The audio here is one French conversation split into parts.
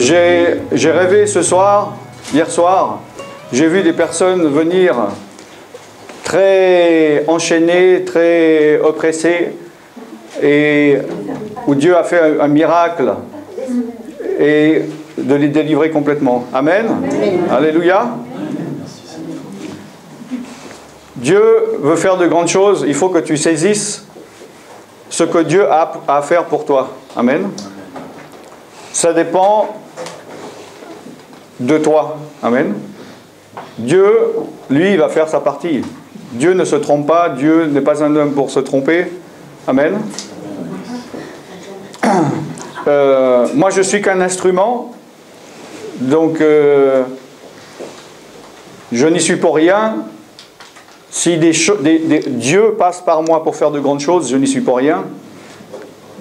J'ai rêvé hier soir, j'ai vu des personnes venir très enchaînées, très oppressées, et où Dieu a fait un miracle et de les délivrer complètement. Amen. Alléluia. Dieu veut faire de grandes choses, il faut que tu saisisses ce que Dieu a à faire pour toi. Amen. Ça dépend de toi. Amen. Dieu, lui, va faire sa partie. Dieu ne se trompe pas, Dieu n'est pas un homme pour se tromper. Amen. Moi, je suis qu'un instrument, donc je n'y suis pour rien. Si Dieu passe par moi pour faire de grandes choses, je n'y suis pour rien.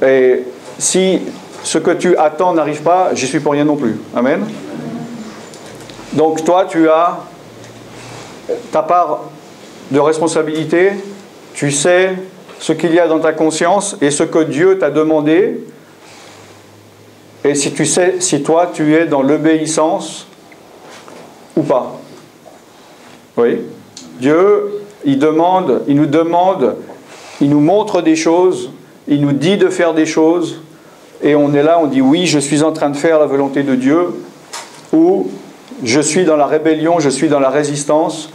Et si ce que tu attends n'arrive pas, j'y suis pour rien non plus. Amen. Donc toi, tu as ta part de responsabilité. Tu sais ce qu'il y a dans ta conscience et ce que Dieu t'a demandé. Et si tu sais, si toi, tu es dans l'obéissance ou pas. Oui. Dieu, il nous demande, il nous montre des choses, il nous dit de faire des choses, et on est là, on dit oui, je suis en train de faire la volonté de Dieu, ou je suis dans la rébellion, je suis dans la résistance.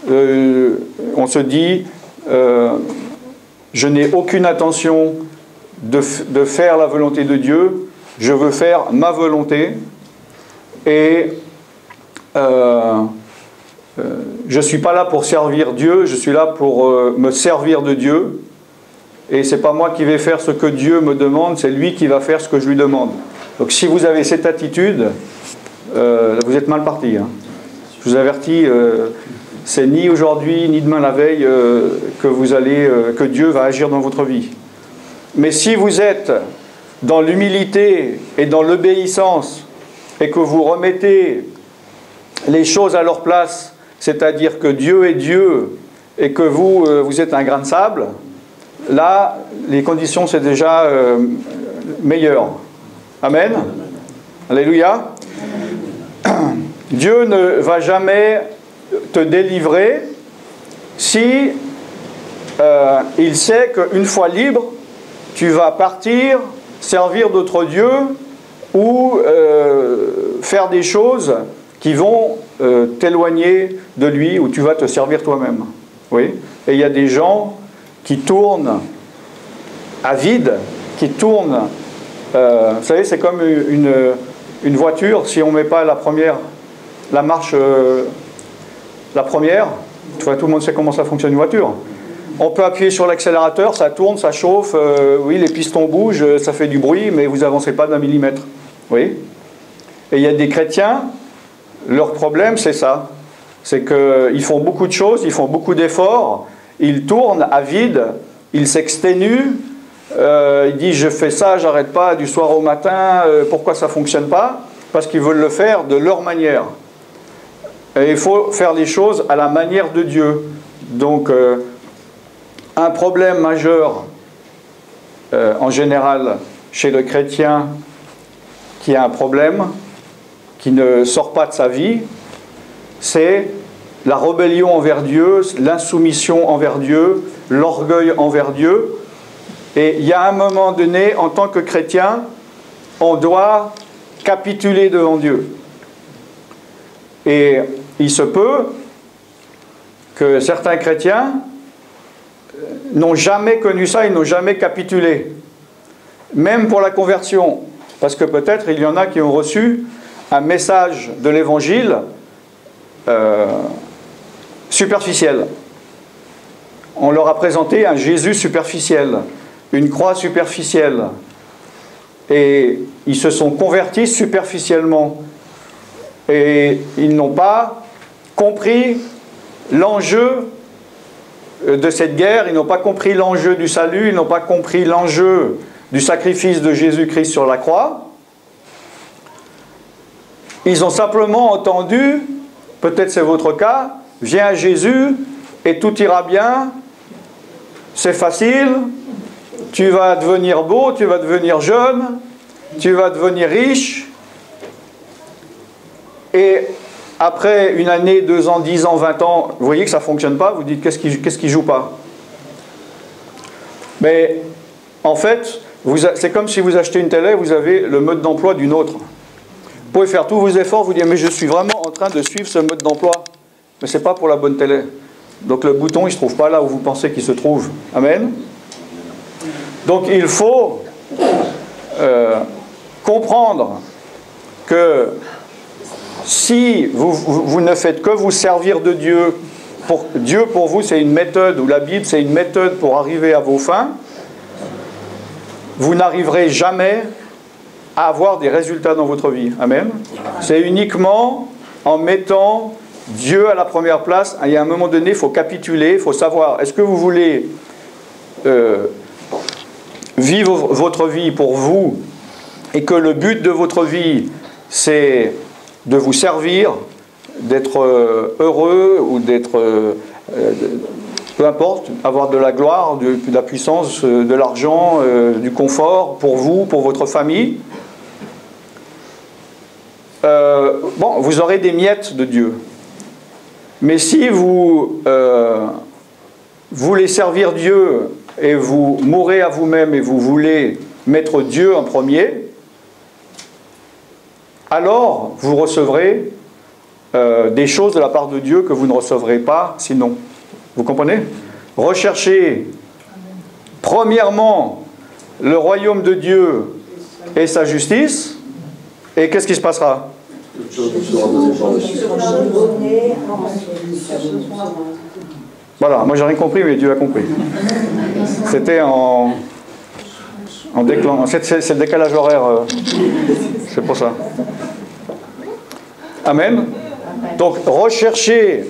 On se dit, je n'ai aucune intention de faire la volonté de Dieu, je veux faire ma volonté, et je ne suis pas là pour servir Dieu, je suis là pour me servir de Dieu. Et ce n'est pas moi qui vais faire ce que Dieu me demande, c'est lui qui va faire ce que je lui demande. Donc si vous avez cette attitude, vous êtes mal parti. Hein. Je vous avertis, c'est ni aujourd'hui ni demain la veille que Dieu va agir dans votre vie. Mais si vous êtes dans l'humilité et dans l'obéissance et que vous remettez les choses à leur place, c'est-à-dire que Dieu est Dieu et que vous êtes un grain de sable, là, les conditions, c'est déjà meilleur. Amen. Alléluia. Dieu ne va jamais te délivrer si il sait qu'une fois libre, tu vas partir, servir d'autres dieux ou faire des choses qui vont t'éloigner de lui, ou tu vas te servir toi-même. Oui. Et il y a des gens qui tournent à vide, qui tournent... vous savez, c'est comme une voiture, si on ne met pas la première, la marche, la première, tout le monde sait comment ça fonctionne une voiture. On peut appuyer sur l'accélérateur, ça tourne, ça chauffe, oui, les pistons bougent, ça fait du bruit, mais vous n'avancez pas d'1 millimètre. Oui. Et il y a des chrétiens, leur problème c'est ça, c'est qu'ils font beaucoup de choses, ils font beaucoup d'efforts, ils tournent à vide, ils s'exténuent, ils disent je fais ça, j'arrête pas du soir au matin, pourquoi ça ne fonctionne pas? Parce qu'ils veulent le faire de leur manière. Et il faut faire les choses à la manière de Dieu. Donc un problème majeur en général chez le chrétien qui a un problème, qui ne sort pas de sa vie, c'est la rébellion envers Dieu, l'insoumission envers Dieu, l'orgueil envers Dieu. Et il y a un moment donné, en tant que chrétien, on doit capituler devant Dieu. Et il se peut que certains chrétiens n'ont jamais connu ça, ils n'ont jamais capitulé. Même pour la conversion. Parce que peut-être il y en a qui ont reçu un message de l'évangile superficiel. On leur a présenté un Jésus superficiel, une croix superficielle. Et ils se sont convertis superficiellement. Et ils n'ont pas compris l'enjeu de cette guerre, ils n'ont pas compris l'enjeu du salut, ils n'ont pas compris l'enjeu du sacrifice de Jésus-Christ sur la croix. Ils ont simplement entendu, peut-être c'est votre cas, viens à Jésus et tout ira bien, c'est facile, tu vas devenir beau, tu vas devenir jeune, tu vas devenir riche, et après une année, 2 ans, 10 ans, 20 ans, vous voyez que ça ne fonctionne pas, vous dites qu'est-ce qui joue pas? Mais en fait, c'est comme si vous achetez une télé, vous avez le mode d'emploi d'une autre. Vous pouvez faire tous vos efforts, vous dire mais je suis vraiment en train de suivre ce mode d'emploi. Mais ce n'est pas pour la bonne télé. Donc le bouton, il ne se trouve pas là où vous pensez qu'il se trouve. Amen. Donc il faut comprendre que si vous ne faites que vous servir de Dieu, Dieu pour vous c'est une méthode, ou la Bible c'est une méthode pour arriver à vos fins, vous n'arriverez jamais à avoir des résultats dans votre vie. Amen. C'est uniquement en mettant Dieu à la première place. Il y a un moment donné, il faut capituler, il faut savoir, est-ce que vous voulez vivre votre vie pour vous et que le but de votre vie, c'est de vous servir, d'être heureux ou d'être... peu importe, avoir de la gloire, de la puissance, de l'argent, du confort pour vous, pour votre famille. Bon, vous aurez des miettes de Dieu. Mais si vous voulez servir Dieu et vous mourrez à vous-même et vous voulez mettre Dieu en premier, alors vous recevrez des choses de la part de Dieu que vous ne recevrez pas sinon. Vous comprenez? Recherchez premièrement le royaume de Dieu et sa justice, et qu'est-ce qui se passera? Voilà, moi j'ai rien compris, mais Dieu a compris. C'était en déclenchant. C'est le décalage horaire, c'est pour ça. Amen. Donc recherchez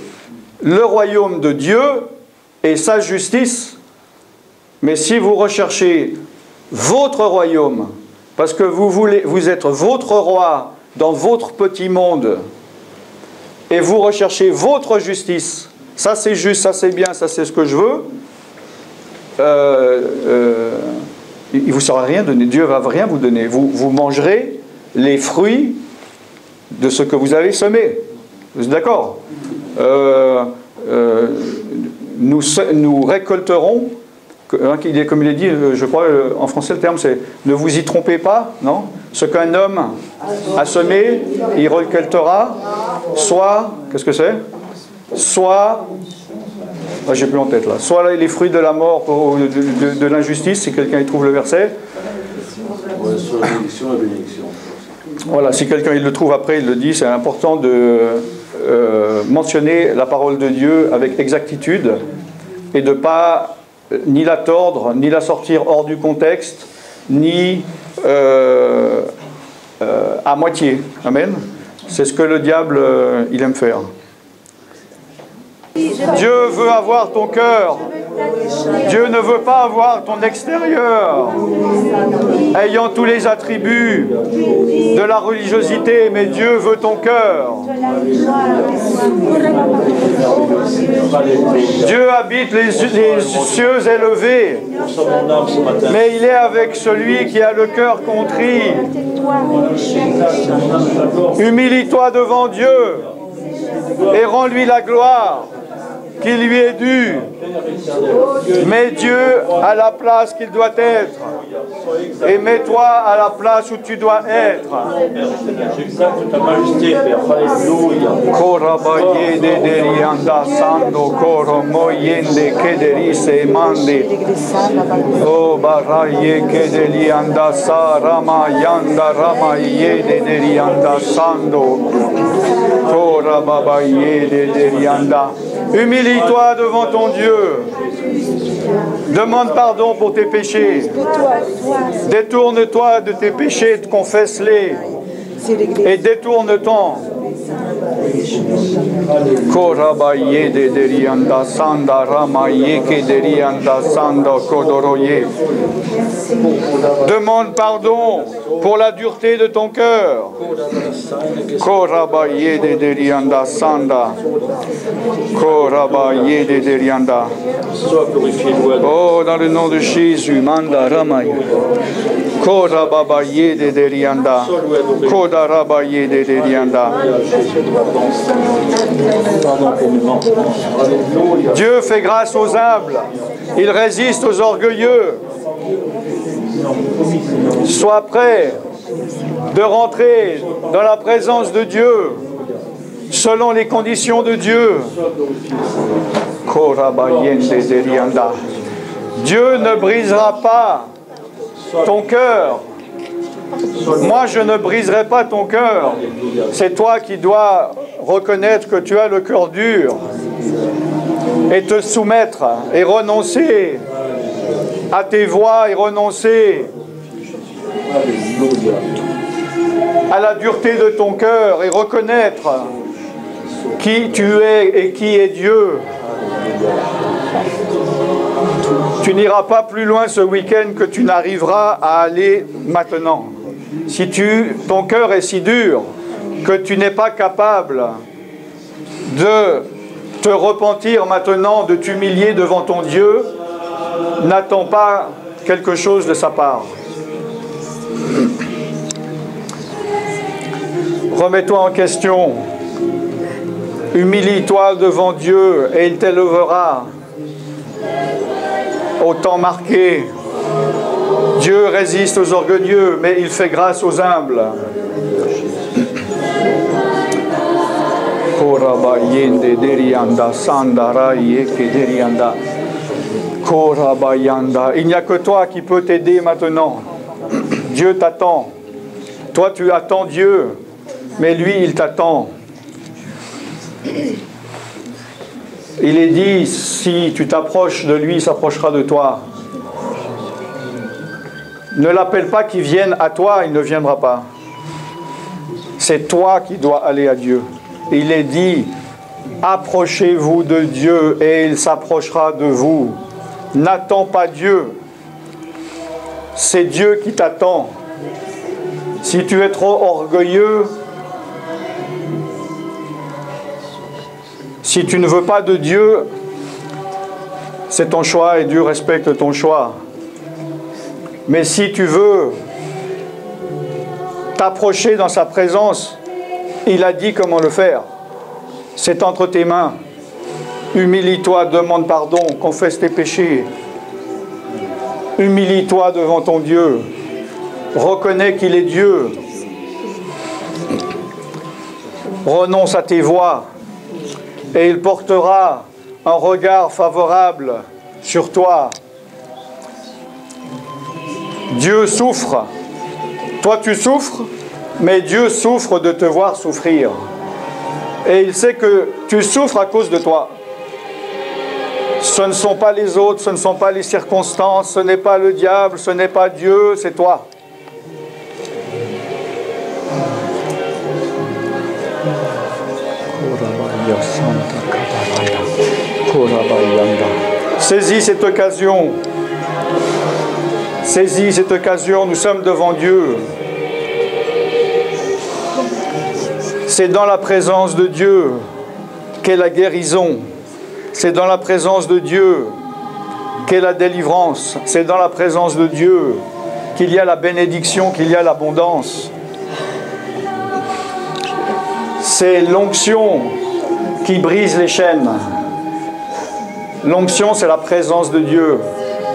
le royaume de Dieu et sa justice. Mais si vous recherchez votre royaume, parce que vous êtes votre roi dans votre petit monde, et vous recherchez votre justice, ça c'est juste, ça c'est bien, ça c'est ce que je veux, il ne vous sera rien donné, Dieu ne va rien vous donner. Vous mangerez les fruits de ce que vous avez semé. Vous êtes d'accord? Nous récolterons, comme il est dit, je crois en français le terme c'est ne vous y trompez pas, non? Ce qu'un homme a semé, il récoltera, soit, qu'est-ce que c'est? Soit, j'ai plus en tête là, soit les fruits de la mort, de l'injustice, si quelqu'un y trouve le verset. Soit la bénédiction, la bénédiction. Voilà, si quelqu'un il le trouve après, il le dit, c'est important de mentionner la parole de Dieu avec exactitude et de ne pas ni la tordre, ni la sortir hors du contexte, ni à moitié. Amen. C'est ce que le diable, il aime faire. Dieu veut avoir ton cœur. Dieu ne veut pas avoir ton extérieur, ayant tous les attributs de la religiosité, mais Dieu veut ton cœur. Dieu habite les cieux élevés, mais il est avec celui qui a le cœur contrit. Humilie-toi devant Dieu et rends-lui la gloire qui lui est due. Mets Dieu à la place qu'il doit être. Et mets-toi à la place où tu dois être. J'exalte ta majesté, Père. Alléluia. Oh baraye kedeli anda sarama yanda rama yede deri anda sando. Kora baba yede deri anda. Humilie-toi devant ton Dieu. Demande pardon pour tes péchés. Détourne-toi de tes péchés, confesse-les. Et détourne-t'en. Demande pardon pour la dureté de ton cœur. Oh, dans le nom de Jésus, Manda Ramaya. Korababaye de Derianda. Kodarabaye de Derianda. Dieu fait grâce aux humbles. Il résiste aux orgueilleux. Sois prêt de rentrer dans la présence de Dieu selon les conditions de Dieu. Dieu ne brisera pas ton cœur. Moi, je ne briserai pas ton cœur. C'est toi qui dois reconnaître que tu as le cœur dur et te soumettre et renoncer à tes voies et renoncer à la dureté de ton cœur et reconnaître qui tu es et qui est Dieu. Tu n'iras pas plus loin ce week-end que tu n'arriveras à aller maintenant. Si ton cœur est si dur que tu n'es pas capable de te repentir maintenant, de t'humilier devant ton Dieu, n'attends pas quelque chose de sa part. Remets-toi en question. Humilie-toi devant Dieu et il t'élèvera au temps marqué. Dieu résiste aux orgueilleux, mais il fait grâce aux humbles. Il n'y a que toi qui peux t'aider maintenant. Dieu t'attend. Toi, tu attends Dieu, mais lui, il t'attend. Il est dit, si tu t'approches de lui, il s'approchera de toi. Ne l'appelle pas qu'il vienne à toi, il ne viendra pas. C'est toi qui dois aller à Dieu. Il est dit, approchez-vous de Dieu et il s'approchera de vous. N'attends pas Dieu. C'est Dieu qui t'attend. Si tu es trop orgueilleux, si tu ne veux pas de Dieu, c'est ton choix et Dieu respecte ton choix. Mais si tu veux t'approcher dans sa présence, il a dit comment le faire. C'est entre tes mains. Humilie-toi, demande pardon, confesse tes péchés. Humilie-toi devant ton Dieu. Reconnais qu'il est Dieu. Renonce à tes voies et il portera un regard favorable sur toi. Dieu souffre. Toi, tu souffres, mais Dieu souffre de te voir souffrir. Et il sait que tu souffres à cause de toi. Ce ne sont pas les autres, ce ne sont pas les circonstances, ce n'est pas le diable, ce n'est pas Dieu, c'est toi. Saisis cette occasion. Saisis cette occasion, nous sommes devant Dieu. C'est dans la présence de Dieu qu'est la guérison. C'est dans la présence de Dieu qu'est la délivrance. C'est dans la présence de Dieu qu'il y a la bénédiction, qu'il y a l'abondance. C'est l'onction qui brise les chaînes. L'onction, c'est la présence de Dieu.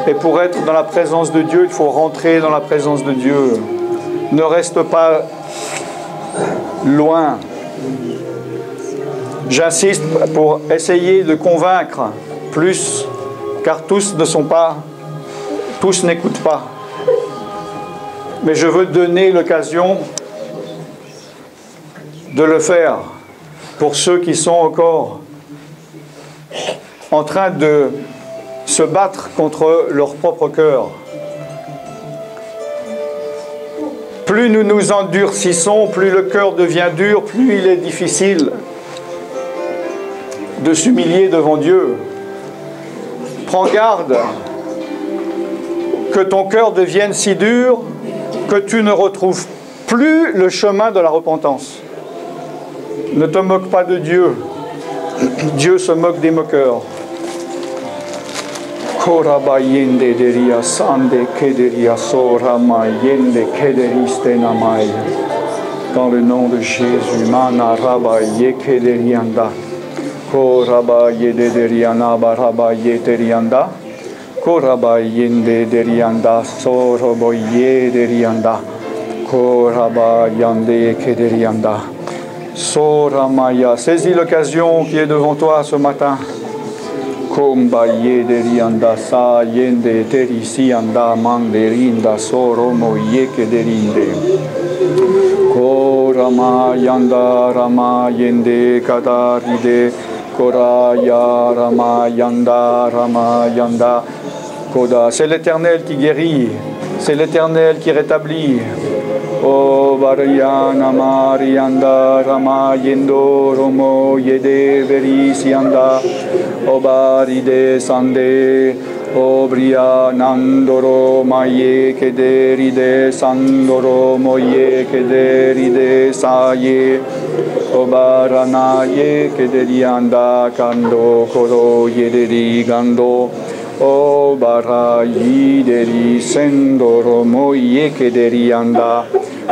Et pour être dans la présence de Dieu, il faut rentrer dans la présence de Dieu. Ne reste pas loin. J'insiste pour essayer de convaincre plus, car tous n'écoutent pas. Mais je veux donner l'occasion de le faire pour ceux qui sont encore en train de se battre contre leur propre cœur. Plus nous nous endurcissons, plus le cœur devient dur, plus il est difficile de s'humilier devant Dieu. Prends garde que ton cœur devienne si dur que tu ne retrouves plus le chemin de la repentance. Ne te moque pas de Dieu. Dieu se moque des moqueurs. Korabayende deria sande kederia sora mayende kederiste namai. Dans le nom de Jésus, mana rabaye kederianda. Korabaye deriana barabaye terianda. Korabayende derianda soroboye derianda. Korabayande kederianda. Sora maya. Saisis l'occasion qui est devant toi ce matin. Kombaye derianda sa yende terisianda manderinda soro moye kederinde. Korama yanda rama yende kadaride. Koraya rama yanda. Koda. C'est l'Éternel qui guérit. C'est l'Éternel qui rétablit. O Variana Marianda Rama Yendo Romo Yede Verisianda O Baride Sande O Bria Nandoro Maye Kederide Sandoro Moye Kederide Saye O Baranaye Kederianda Kando Koro Yederi Gando O Barayi Deri Sendoro Moye Kederianda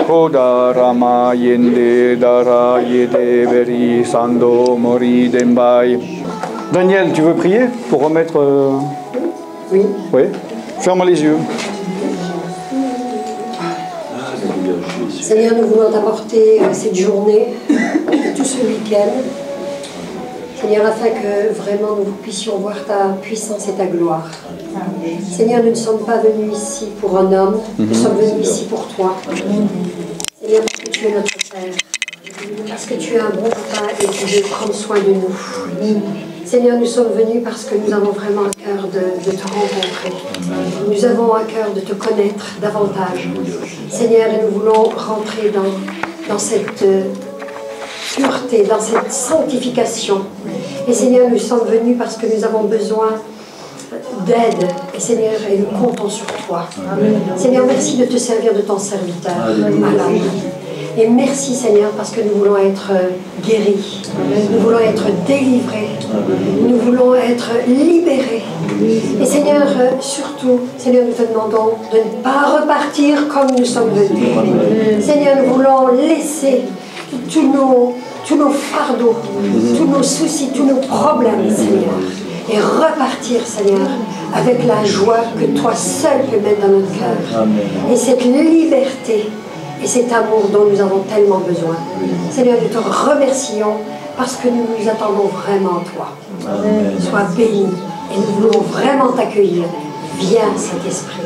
Koda Rama Yende Dara Yede Veri Sando Mori Dembai. Daniel, tu veux prier pour remettre... Oui. Oui. Ferme les yeux. Seigneur, nous voulons t'apporter cette journée et tout ce week-end. Seigneur, afin que vraiment nous puissions voir ta puissance et ta gloire. Seigneur, nous ne sommes pas venus ici pour un homme, nous sommes venus ici pour toi. Seigneur, parce que tu es notre Père, parce que tu es un bon Papa et tu veux prendre soin de nous. Seigneur, nous sommes venus parce que nous avons vraiment à cœur de te rencontrer. Nous avons à cœur de te connaître davantage. Seigneur, et nous voulons rentrer dans cette pureté, dans cette sanctification. Et Seigneur, nous sommes venus parce que nous avons besoin d'aide. Et Seigneur, et nous comptons sur toi. Seigneur, merci de te servir de ton serviteur. Amen. Et merci Seigneur parce que nous voulons être guéris, nous voulons être délivrés, nous voulons être libérés. Et Seigneur, surtout, Seigneur, nous te demandons de ne pas repartir comme nous sommes venus. Seigneur, nous voulons laisser tous nos fardeaux, tous nos soucis, tous nos problèmes, Seigneur. Et repartir, Seigneur, avec la joie que toi seul peux mettre dans notre cœur. Et cette liberté et cet amour dont nous avons tellement besoin. Seigneur, nous te remercions parce que nous nous attendons vraiment à toi. Sois béni et nous voulons vraiment t'accueillir. Viens, Saint-Esprit.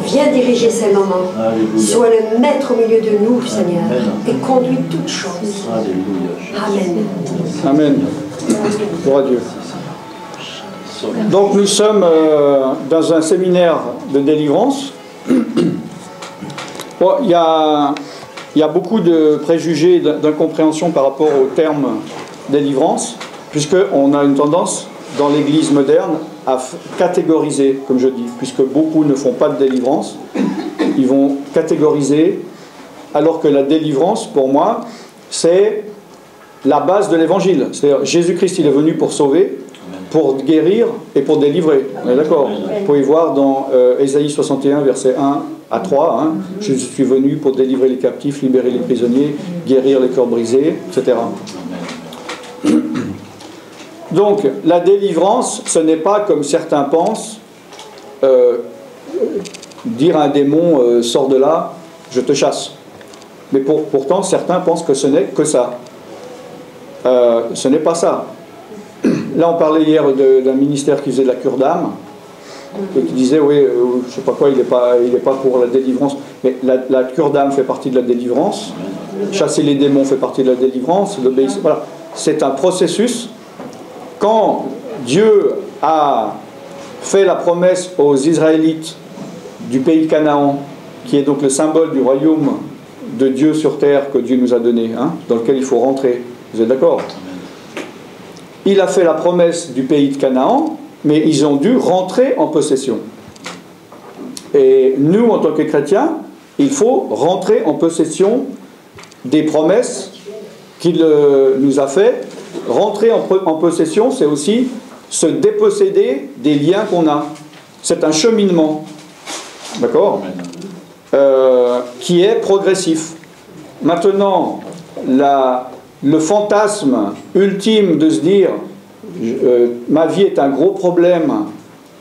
Viens diriger ces moments. Sois le maître au milieu de nous, Seigneur, et conduis toutes choses. Amen. Amen. Gloire à Dieu. Donc nous sommes dans un séminaire de délivrance. Bon, il y a beaucoup de préjugés, d'incompréhension par rapport au terme délivrance, puisqu'on a une tendance dans l'Église moderne à catégoriser, comme je dis, puisque beaucoup ne font pas de délivrance, ils vont catégoriser, alors que la délivrance, pour moi, c'est la base de l'Évangile. C'est-à-dire, Jésus-Christ, il est venu pour sauver, pour guérir et pour délivrer. On est d'accord ? Vous pouvez voir dans Ésaïe 61, versets 1 à 3, hein, je suis venu pour délivrer les captifs, libérer les prisonniers, guérir les cœurs brisés, etc. Donc, la délivrance, ce n'est pas comme certains pensent, dire à un démon, sors de là, je te chasse. Mais pourtant, certains pensent que ce n'est que ça. Ce n'est pas ça. Là, on parlait hier d'un ministère qui faisait de la cure d'âme, et qui disait, oui, je ne sais pas quoi, il n'est pas pour la délivrance. Mais la cure d'âme fait partie de la délivrance. Chasser les démons fait partie de la délivrance. Voilà. C'est un processus. Quand Dieu a fait la promesse aux Israélites du pays de Canaan, qui est donc le symbole du royaume de Dieu sur terre que Dieu nous a donné, hein, dans lequel il faut rentrer. Vous êtes d'accord ? Il a fait la promesse du pays de Canaan, mais ils ont dû rentrer en possession. Et nous, en tant que chrétiens, il faut rentrer en possession des promesses qu'il nous a fait. Rentrer en possession, c'est aussi se déposséder des liens qu'on a. C'est un cheminement, d'accord, qui est progressif. Maintenant, le fantasme ultime de se dire ma vie est un gros problème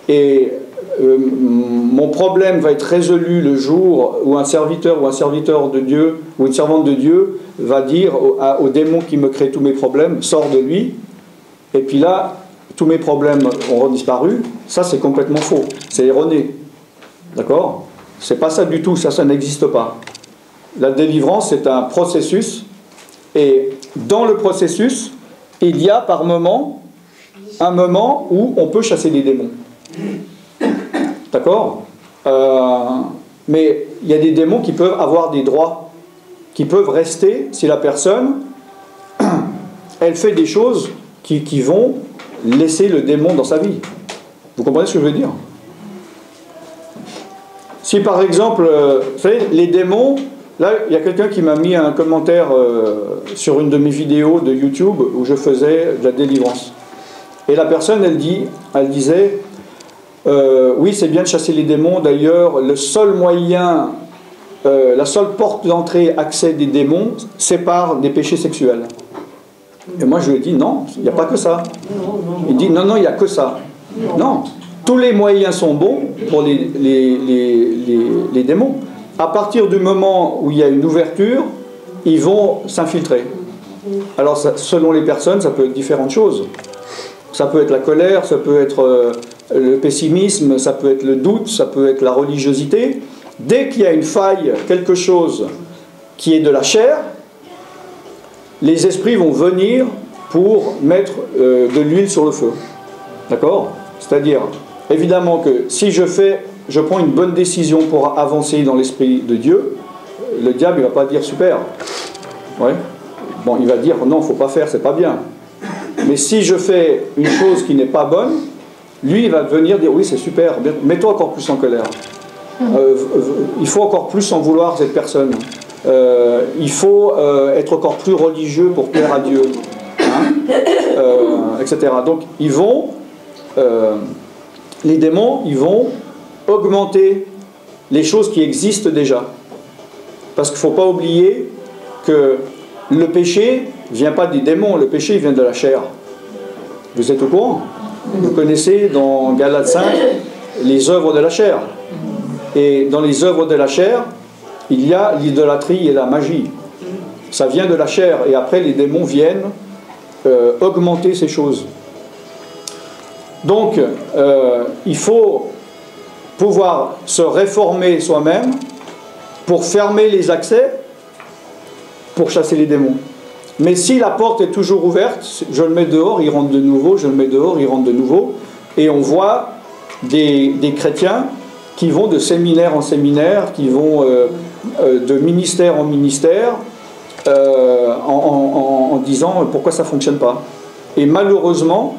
et mon problème va être résolu le jour où un serviteur de Dieu ou une servante de Dieu va dire au démon qui me crée tous mes problèmes, sors de lui, et puis là tous mes problèmes auront disparu. Ça, c'est complètement faux, c'est erroné, d'accord? C'est pas ça du tout, ça n'existe pas. La délivrance, c'est un processus, et dans le processus, il y a par moment un moment où on peut chasser les démons. D'accord? Mais il y a des démons qui peuvent avoir des droits, qui peuvent rester si la personne, elle fait des choses qui vont laisser le démon dans sa vie. Vous comprenez ce que je veux dire? Si par exemple, vous savez, les démons, là il y a quelqu'un qui m'a mis un commentaire sur une de mes vidéos de YouTube où je faisais de la délivrance. Et la personne, elle disait, oui, c'est bien de chasser les démons, d'ailleurs, le seul moyen, la seule porte d'entrée, accès des démons, c'est par des péchés sexuels. Et moi, je lui ai dit, non, il n'y a pas que ça. Il dit, non, il n'y a que ça. Non, tous les moyens sont bons pour les démons. À partir du moment où il y a une ouverture, ils vont s'infiltrer. Alors, selon les personnes, ça peut être différentes choses. Ça peut être la colère, ça peut être le pessimisme, ça peut être le doute, ça peut être la religiosité. Dès qu'il y a une faille, quelque chose qui est de la chair, les esprits vont venir pour mettre de l'huile sur le feu. D'accord? C'est-à-dire, évidemment que si je prends une bonne décision pour avancer dans l'esprit de Dieu, le diable ne va pas dire super. Ouais. Bon, il va dire non, il ne faut pas faire, c'est pas bien. Mais si je fais une chose qui n'est pas bonne, lui, il va venir dire oui, c'est super, mets-toi encore plus en colère. Il faut encore plus en vouloir cette personne. Il faut être encore plus religieux pour plaire à Dieu. Etc. Donc, les démons, ils vont augmenter les choses qui existent déjà. Parce qu'il ne faut pas oublier que le péché ne vient pas des démons, le péché vient de la chair. Vous êtes au courant? Vous connaissez dans Galates 5 les œuvres de la chair. Et dans les œuvres de la chair, il y a l'idolâtrie et la magie. Ça vient de la chair. Et après, les démons viennent augmenter ces choses. Donc, il faut pouvoir se réformer soi-même pour fermer les accès, pour chasser les démons. Mais si la porte est toujours ouverte, je le mets dehors, il rentre de nouveau, je le mets dehors, il rentre de nouveau, et on voit des chrétiens qui vont de séminaire en séminaire, qui vont de ministère en ministère, en disant pourquoi ça ne fonctionne pas. Et malheureusement,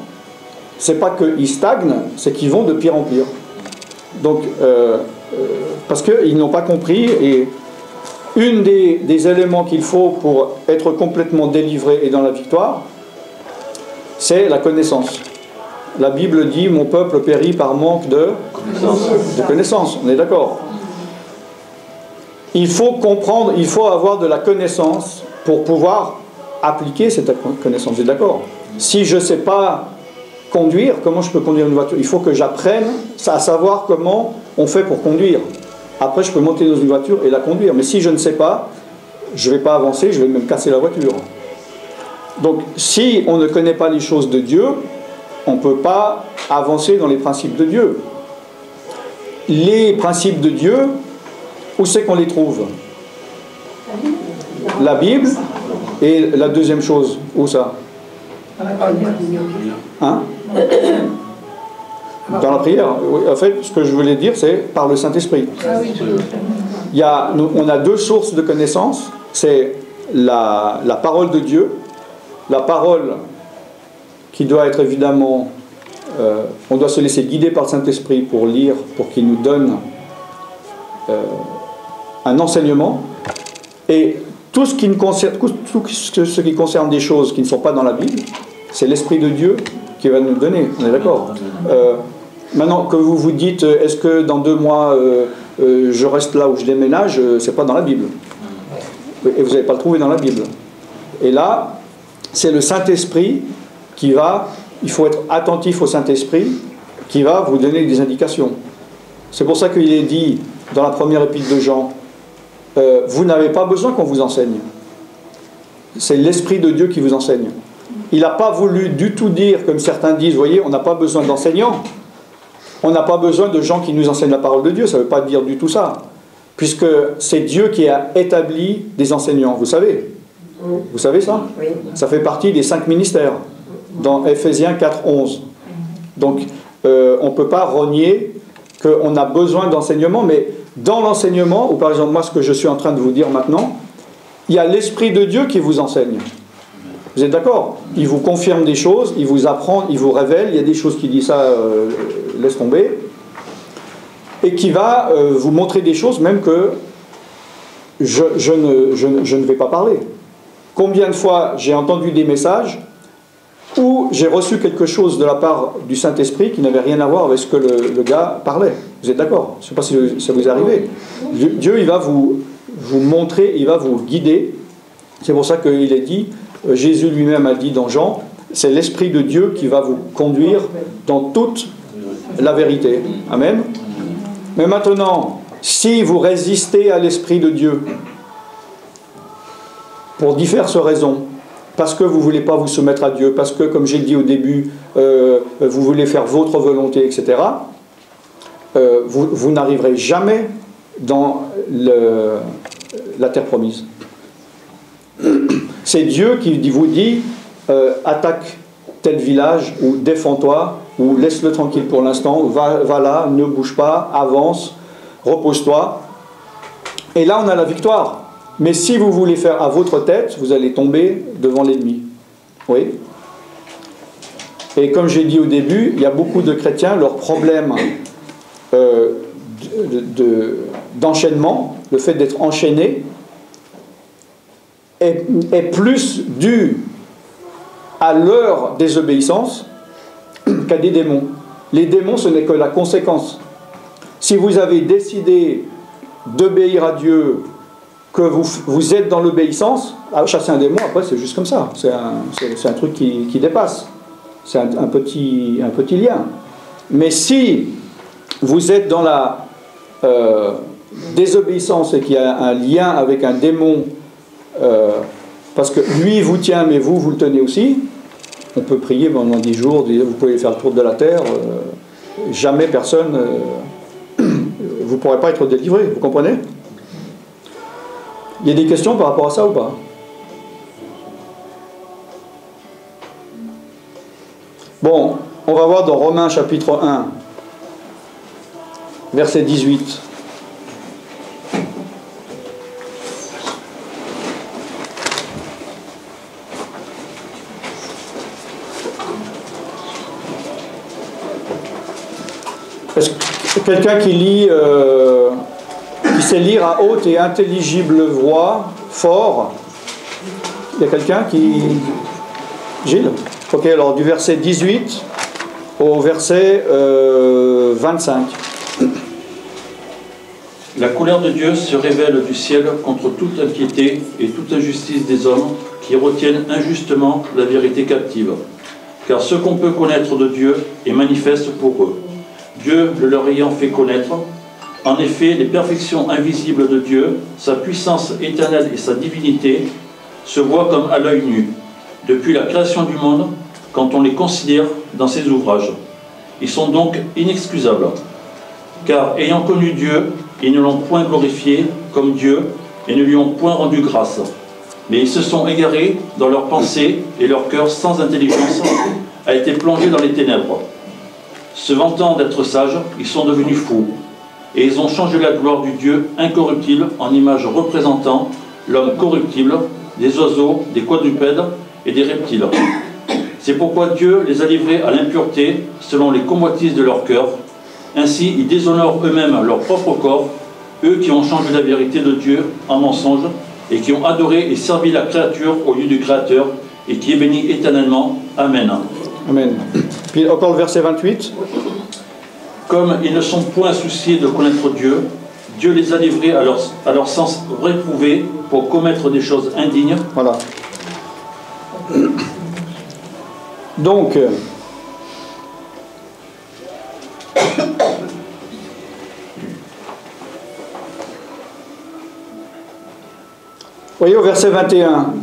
c'est pas qu'ils stagnent, c'est qu'ils vont de pire en pire. Donc, parce qu'ils n'ont pas compris, et une des éléments qu'il faut pour être complètement délivré et dans la victoire, c'est la connaissance. La Bible dit « Mon peuple périt par manque de connaissance ». On est d'accord. Il faut comprendre, il faut avoir de la connaissance pour pouvoir appliquer cette connaissance. Vous êtes d'accord? Si je ne sais pas conduire, comment je peux conduire une voiture? Il faut que j'apprenne à savoir comment on fait pour conduire. Après, je peux monter dans une voiture et la conduire. Mais si je ne sais pas, je ne vais pas avancer, je vais même casser la voiture. Donc, si on ne connaît pas les choses de Dieu, on ne peut pas avancer dans les principes de Dieu. Les principes de Dieu, où c'est qu'on les trouve? La Bible. Et la deuxième chose, où ça? Hein? Dans la prière. En fait, ce que je voulais dire, c'est par le Saint-Esprit. On a deux sources de connaissances. C'est la parole de Dieu, la parole qui doit être évidemment... on doit se laisser guider par le Saint-Esprit pour lire, pour qu'il nous donne un enseignement. Et tout ce qui concerne des choses qui ne sont pas dans la Bible, c'est l'Esprit de Dieu qui va nous donner, on est d'accord. Maintenant que vous vous dites, est-ce que dans 2 mois, je reste là où je déménage, c'est pas dans la Bible. Et vous n'allez pas le trouver dans la Bible. Et là, c'est le Saint-Esprit qui va, il faut être attentif au Saint-Esprit, qui va vous donner des indications. C'est pour ça qu'il est dit dans la première épître de Jean, vous n'avez pas besoin qu'on vous enseigne. C'est l'Esprit de Dieu qui vous enseigne. Il n'a pas voulu du tout dire, comme certains disent, vous voyez, on n'a pas besoin d'enseignants. On n'a pas besoin de gens qui nous enseignent la parole de Dieu, ça ne veut pas dire du tout ça. Puisque c'est Dieu qui a établi des enseignants, vous savez. Vous savez ça? Oui. Ça fait partie des 5 ministères, dans Ephésiens 4, 11. Donc, on ne peut pas renier qu'on a besoin d'enseignement, mais dans l'enseignement, ou par exemple moi ce que je suis en train de vous dire maintenant, il y a l'Esprit de Dieu qui vous enseigne. Vous êtes d'accord? Il vous confirme des choses, il vous apprend, il vous révèle, il y a des choses qui disent ça, laisse tomber, et qui va vous montrer des choses même que je ne vais pas parler. Combien de fois j'ai entendu des messages où j'ai reçu quelque chose de la part du Saint-Esprit qui n'avait rien à voir avec ce que le gars parlait. Vous êtes d'accord? Je ne sais pas si ça vous est arrivé. Dieu, il va vous montrer, il va vous guider. C'est pour ça qu'il est dit, Jésus lui-même a dit dans Jean, c'est l'Esprit de Dieu qui va vous conduire dans toute la vérité. Amen. Mais maintenant, si vous résistez à l'Esprit de Dieu, pour diverses raisons, parce que vous ne voulez pas vous soumettre à Dieu, parce que, comme j'ai dit au début, vous voulez faire votre volonté, etc., vous n'arriverez jamais dans la terre promise. C'est Dieu qui vous dit, attaque tel village, ou défends-toi, ou laisse-le tranquille pour l'instant, va là, ne bouge pas, avance, repose-toi. Et là, on a la victoire. Mais si vous voulez faire à votre tête, vous allez tomber devant l'ennemi. Oui. Et comme j'ai dit au début, il y a beaucoup de chrétiens, leur problème d'enchaînement, le fait d'être enchaîné, est plus dû à leur désobéissance qu'à des démons. Les démons, ce n'est que la conséquence. Si vous avez décidé d'obéir à Dieu, que vous êtes dans l'obéissance, à chasser un démon, après c'est juste comme ça. C'est un truc qui dépasse. C'est un petit lien. Mais si vous êtes dans la désobéissance et qu'il y a un lien avec un démon, parce que lui vous tient, mais vous le tenez aussi, on peut prier pendant 10 jours, vous pouvez faire le tour de la terre, jamais personne, vous ne pourrez pas être délivré, vous comprenez? Il y a des questions par rapport à ça ou pas? Bon, on va voir dans Romains chapitre 1, verset 18. Est-ce que quelqu'un qui lit, qui sait lire à haute et intelligible voix, fort? Il y a quelqu'un qui... Gilles? Ok, alors du verset 18 au verset 25. La colère de Dieu se révèle du ciel contre toute impiété et toute injustice des hommes qui retiennent injustement la vérité captive. Car ce qu'on peut connaître de Dieu est manifeste pour eux, Dieu le leur ayant fait connaître. En effet, les perfections invisibles de Dieu, sa puissance éternelle et sa divinité, se voient comme à l'œil nu, depuis la création du monde, quand on les considère dans ses ouvrages. Ils sont donc inexcusables, car ayant connu Dieu, ils ne l'ont point glorifié comme Dieu et ne lui ont point rendu grâce. Mais ils se sont égarés dans leurs pensées et leur cœur sans intelligence a été plongé dans les ténèbres. Se vantant d'être sages, ils sont devenus fous, et ils ont changé la gloire du Dieu incorruptible en image représentant l'homme corruptible, des oiseaux, des quadrupèdes et des reptiles. C'est pourquoi Dieu les a livrés à l'impureté selon les convoitises de leur cœur. Ainsi, ils déshonorent eux-mêmes leur propre corps, eux qui ont changé la vérité de Dieu en mensonge et qui ont adoré et servi la créature au lieu du Créateur et qui est béni éternellement. Amen. Amen. Puis encore le verset 28. Comme ils ne sont point souciés de connaître Dieu, Dieu les a livrés à leur sens réprouvé pour commettre des choses indignes. Voilà. Donc, voyez au verset 21,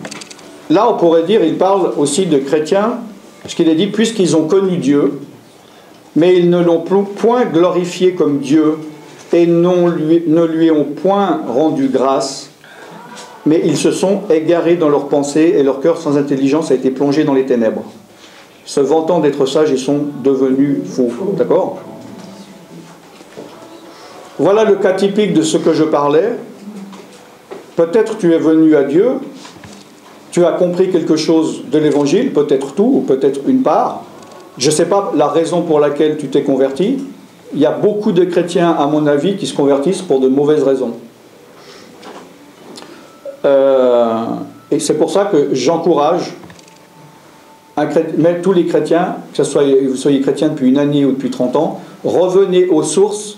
là on pourrait dire, il parle aussi de chrétiens, parce qu'il est dit, puisqu'ils ont connu Dieu, mais ils ne l'ont point glorifié comme Dieu, et ne lui ont point rendu grâce, mais ils se sont égarés dans leurs pensées, et leur cœur sans intelligence a été plongé dans les ténèbres. Se vantant d'être sages, ils sont devenus fous. D'accord ? Voilà le cas typique de ce que je parlais. Peut-être tu es venu à Dieu, tu as compris quelque chose de l'évangile, peut-être tout, ou peut-être une part. Je ne sais pas la raison pour laquelle tu t'es converti. Il y a beaucoup de chrétiens, à mon avis, qui se convertissent pour de mauvaises raisons. Et c'est pour ça que j'encourage tous les chrétiens, que vous soyez chrétiens depuis une année ou depuis 30 ans, revenez aux sources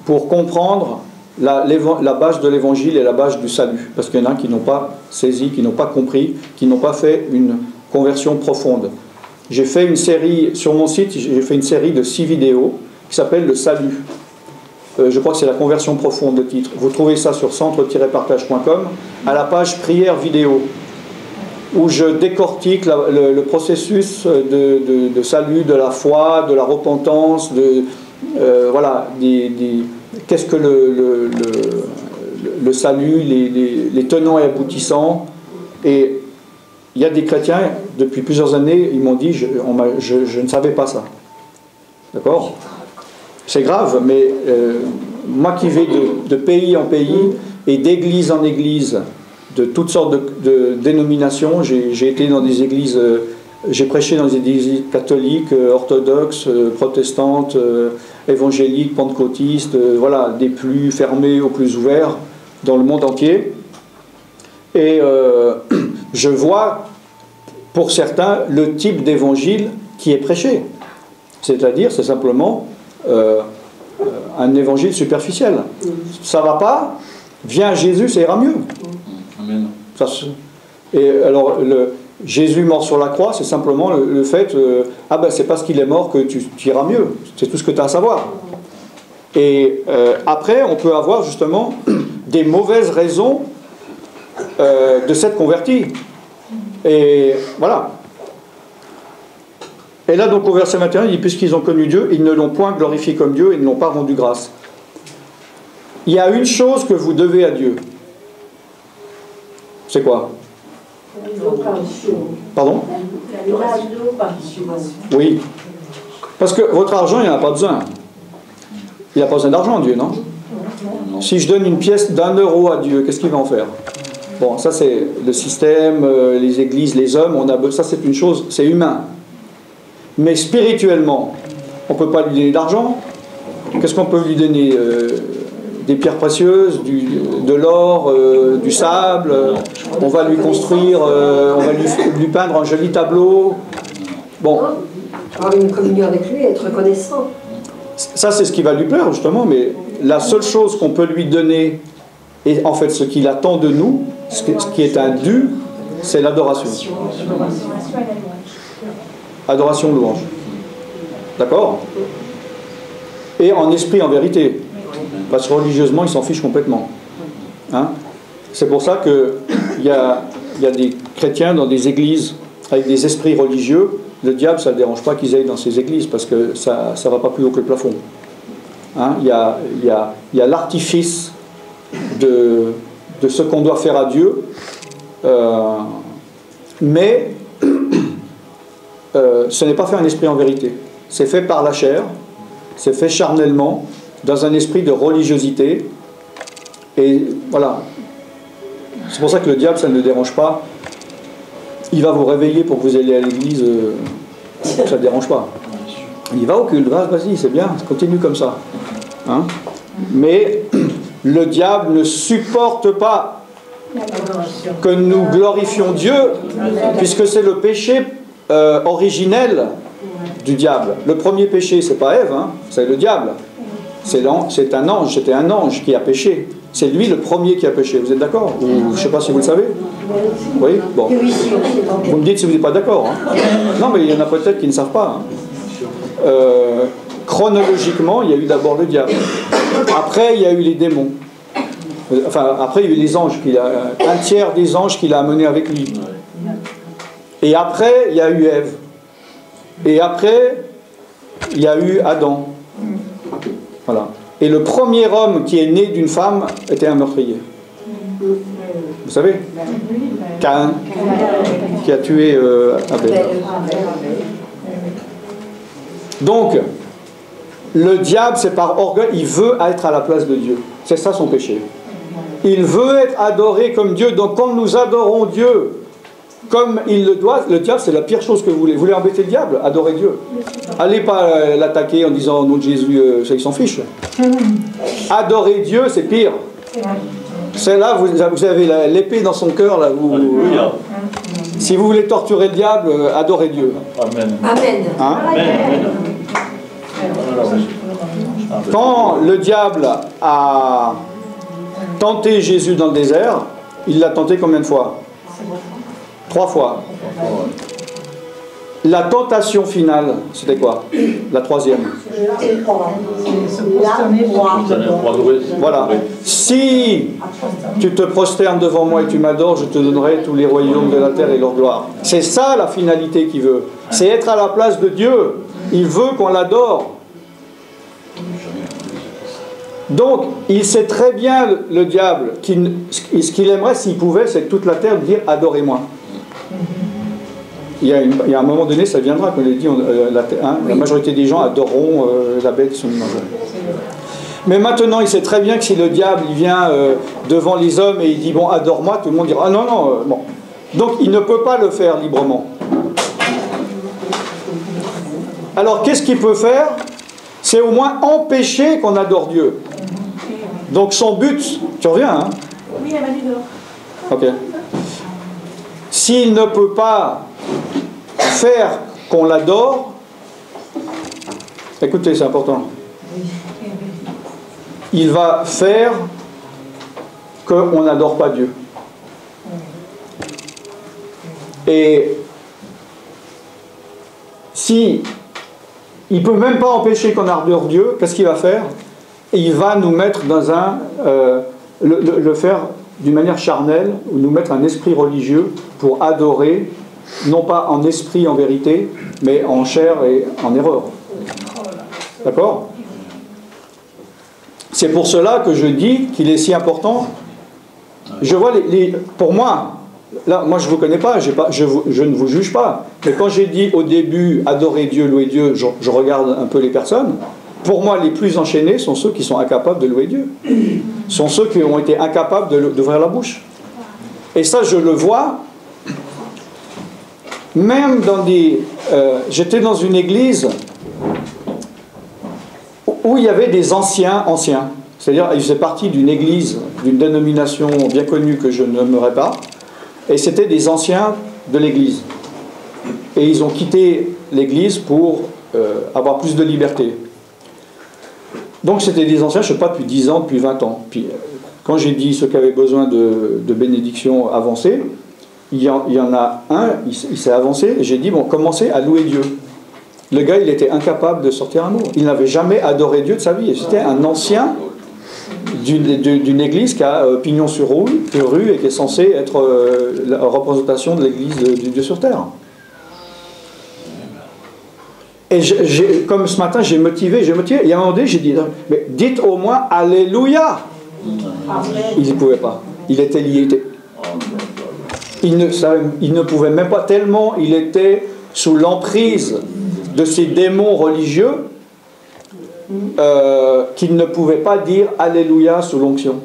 pour comprendre la base de l'évangile et la base du salut. Parce qu'il y en a qui n'ont pas saisi, qui n'ont pas compris, qui n'ont pas fait une conversion profonde. J'ai fait une série, sur mon site, j'ai fait une série de 6 vidéos qui s'appelle Le Salut. Je crois que c'est la conversion profonde, le titre. Vous trouvez ça sur centre-partage.com à la page prière vidéo, où je décortique le processus de salut, de la foi, de la repentance, voilà, qu'est-ce que le salut, les tenants et aboutissants. Et il y a des chrétiens, depuis plusieurs années, ils m'ont dit, je ne savais pas ça. D'accord ? C'est grave, mais moi qui vais de pays en pays et d'église en église, de toutes sortes de dénominations, j'ai été dans des églises, j'ai prêché dans des églises catholiques, orthodoxes, protestantes, évangéliques, pentecôtistes, voilà, des plus fermés aux plus ouverts dans le monde entier. Et je vois, pour certains, le type d'évangile qui est prêché. C'est-à-dire, c'est simplement un évangile superficiel. Ça va pas, viens à Jésus, ça ira mieux. Amen. Et alors, Jésus mort sur la croix, c'est simplement le fait, c'est parce qu'il est mort que tu iras mieux. C'est tout ce que tu as à savoir. Et après, on peut avoir justement des mauvaises raisons de s'être converti. Et voilà. Et là, donc, au verset 21, il dit, puisqu'ils ont connu Dieu, ils ne l'ont point glorifié comme Dieu, ils ne l'ont pas rendu grâce. Il y a une chose que vous devez à Dieu. C'est quoi ? Pardon ? Oui. Parce que votre argent, il n'en a pas besoin. Il n'a pas besoin d'argent, Dieu, non ? Si je donne une pièce d'1 euro à Dieu, qu'est-ce qu'il va en faire ? Bon, ça c'est le système, les églises, les hommes, ça c'est une chose, c'est humain. Mais spirituellement, on ne peut pas lui donner d'argent. Qu'est-ce qu'on peut lui donner ? Des pierres précieuses, de l'or, du sable. On va lui construire, on va lui peindre un joli tableau. Bon. Avoir une communion avec lui et être reconnaissant. Ça, c'est ce qui va lui plaire, justement. Mais la seule chose qu'on peut lui donner, et en fait ce qu'il attend de nous, ce qui est un dû, c'est l'adoration. Adoration, louange. D'accord ? Et en esprit, en vérité. Parce que religieusement, ils s'en fichent complètement. Hein ? C'est pour ça qu'il y a des chrétiens dans des églises avec des esprits religieux. Le diable, ça ne le dérange pas qu'ils aillent dans ces églises parce que ça ne va pas plus haut que le plafond. Hein ? Il y a l'artifice de ce qu'on doit faire à Dieu. Mais ce n'est pas fait en esprit en vérité. C'est fait par la chair, c'est fait charnellement, dans un esprit de religiosité. Et voilà. C'est pour ça que le diable, ça ne le dérange pas. Il va vous réveiller pour que vous alliez à l'église, ça ne le dérange pas. Il va au culte, vas-y, c'est bien, continue comme ça. Hein ? Mais le diable ne supporte pas que nous glorifions Dieu, puisque c'est le péché originel du diable. Le premier péché, c'est pas Ève, hein, c'est le diable. C'est un ange, c'était un ange qui a péché. C'est lui le premier qui a péché. Vous êtes d'accord? Ou je ne sais pas si vous le savez. Oui. Bon. Vous me dites si vous n'êtes pas d'accord. Hein. Non, mais il y en a peut-être qui ne savent pas. Hein. Chronologiquement, il y a eu d'abord le diable. Après, il y a eu les démons. Enfin, après, il y a eu les anges. Un tiers des anges qu'il a amenés avec lui. Et après, il y a eu Ève. Et après, il y a eu Adam. Voilà. Et le premier homme qui est né d'une femme était un meurtrier. Vous savez? Caïn, qui a tué Abel. Donc, le diable, c'est par orgueil, il veut être à la place de Dieu. C'est ça son péché. Il veut être adoré comme Dieu. Donc, quand nous adorons Dieu comme il le doit, le diable, c'est la pire chose que vous voulez. Vous voulez embêter le diable? Adorez Dieu. Allez pas l'attaquer en disant au nom de Jésus, ça il s'en fiche. Adorer Dieu, c'est pire. C'est là, vous avez l'épée dans son cœur. Là, si vous voulez torturer le diable, adorez Dieu. Amen. Amen. Hein? Amen. Quand le diable a tenté Jésus dans le désert, il l'a tenté combien de fois? 3 fois. La tentation finale, c'était quoi? La 3e. Voilà. Si tu te prosternes devant moi et tu m'adores, je te donnerai tous les royaumes de la terre et leur gloire. C'est ça la finalité qu'il veut. C'est être à la place de Dieu. Il veut qu'on l'adore. Donc, il sait très bien, le diable, ce qu'il aimerait s'il pouvait, c'est que toute la terre dire « adorez-moi ». Il y a un moment donné, ça viendra, comme on l'a dit, la majorité des gens adoreront la bête son image. Mais maintenant, il sait très bien que si le diable il vient devant les hommes et il dit « bon, adore-moi », tout le monde dira « ah non, non, bon ». Donc, il ne peut pas le faire librement. Alors, qu'est-ce qu'il peut faire? C'est au moins empêcher qu'on adore Dieu. Donc, son but... Tu reviens, hein? Oui, elle m'a dit dehors. Ok. S'il ne peut pas faire qu'on l'adore, écoutez, c'est important. Il va faire qu'on n'adore pas Dieu. Et si il ne peut même pas empêcher qu'on adore Dieu, qu'est-ce qu'il va faire? Il va nous mettre dans le faire d'une manière charnelle, ou nous mettre un esprit religieux pour adorer, non pas en esprit, en vérité, mais en chair et en erreur. D'accord? C'est pour cela que je dis qu'il est si important. Je vois pour moi, là, moi je ne vous connais pas, je ne vous juge pas, mais quand j'ai dit au début adorer Dieu, louer Dieu, je regarde un peu les personnes. Pour moi, les plus enchaînés sont ceux qui sont incapables de louer Dieu. Sont ceux qui ont été incapables d'ouvrir la bouche. Et ça, je le vois. Même dans des... j'étais dans une église où il y avait des anciens. C'est-à-dire, ils faisaient partie d'une église, d'une dénomination bien connue que je nommerai pas. Et c'était des anciens de l'église. Et ils ont quitté l'église pour avoir plus de liberté. Donc c'était des anciens, je ne sais pas, depuis 10 ans, depuis 20 ans. Puis quand j'ai dit ceux qui avaient besoin de bénédiction avancée, il y en a un, il s'est avancé, et j'ai dit, bon, commencez à louer Dieu. Le gars, il était incapable de sortir un mot. Il n'avait jamais adoré Dieu de sa vie. C'était un ancien d'une église qui a pignon sur rue et qui est censé être la représentation de l'église du Dieu sur terre. Et comme ce matin, j'ai motivé, et à un moment donné, j'ai dit, mais dites au moins Alléluia. Il ne pouvait pas. Il était lié. Il ne pouvait même pas, tellement il était sous l'emprise de ces démons religieux qu'il ne pouvait pas dire Alléluia sous l'onction.